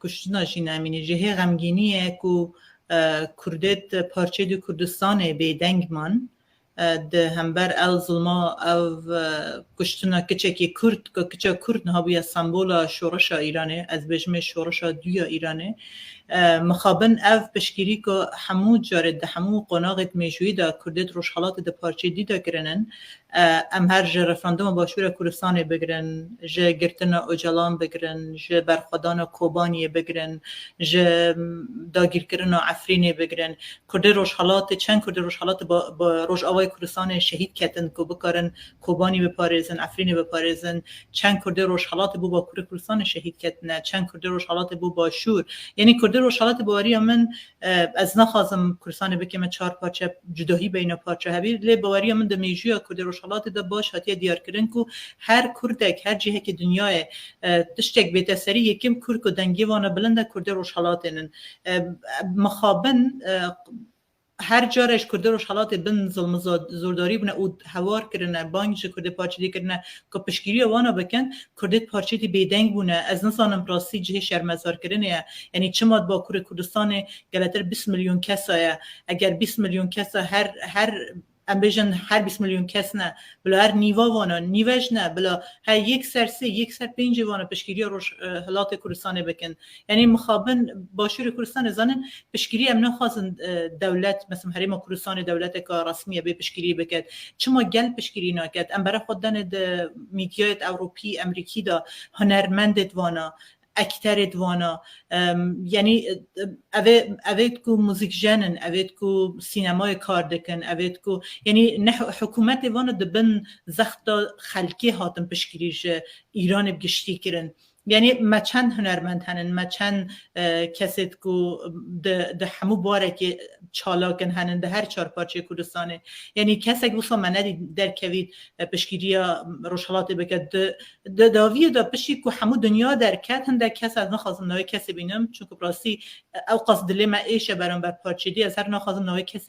کشتنا جین امینی جهه غمگینیه کو کردت پارچه دو کردستان بیدنگ من ده همبر ال ظلما او کشتنا کچکی کرد که کچا کرد نها بویا سمبولا شورشا ایرانه از بجمه شورشا دویا ایرانه مخابن او پشگیری که همو جارد ده همو قناغت میجوی دا کردت روش حالات ده پارچه دیدا کرنن ام هر جه رفراندوم باشور کردستان بگرن جه گرتنا اجالان بگرن جه برخودان کوبانی بگرن جه داگیر کرنا عفرینی بگرن کرده روش حالات چند کرده روش حالات با روش آوای کردستان شهید کتن که بکارن کوبانی بپارزن عفرینی بپارزن چند کرده روش حالات بو با کردستان شهید کتن چند کرده روش حالات بو با شور یعنی کرده روش حالات باوری من از نخوازم کردستان بکم چهار پارچه جداهی بین پارچه هبیر لی باوری من دمیجویا کرده روش حالات ده باش هاتی دیار کردن کو هر کردک هر جهه که دنیای تشتک بیت سری یکم کرد کو دنگی وانه بلنده کرده روش حالاتن مخابن هر جارش کرده روش حالات بن ظلم زورداری بنا او هوار کرنه بانگش کرده پارچه دی کرنه که پشگیری وانا بکن کرده پارچه دی بیدنگ بونه از نسانم راستی جهه شرمزار کرنه یعنی چماد با کردستان گلتر 20 میلیون کسایه اگر 20 میلیون کسا هر ام بیژن هر 20 میلیون کس نه بلا هر نیوا وانا نیوش نه بلا هر یک سر 5 وانا پشگیری روش حالات کردستان بکن یعنی مخابن باشور کردستان زنن پشگیری ام نخواستن دولت مثلا حریم کردستان دولت که رسمیه به پشگیری بکد چما گل پشگیری نکد ام برای خودن د میدیات اروپی امریکی دا هنرمند وانا اکتر دوانا یعنی اوید کو موزیک جنن اوید کو سینمای کار دکن اوید کو یعنی نه حکومت وانا دبن زخت خلکی هاتن پشگیریش ایران بگشتی کرن یعنی ما چند هنرمند هنن ما چند کسید کو ده همو باره که چالاکن هنن ده هر چهار پارچه کردستانه یعنی کسی که وصل من ندید در کوید پشگیریا روشالات بکد ده داویه دا پشی که همو دنیا در کت هنده کس از نخواستم نوی کسی بینم چون که براستی او قصد دلی ما ایشه برام بر پارچه دی از هر نخواستم نوی کسی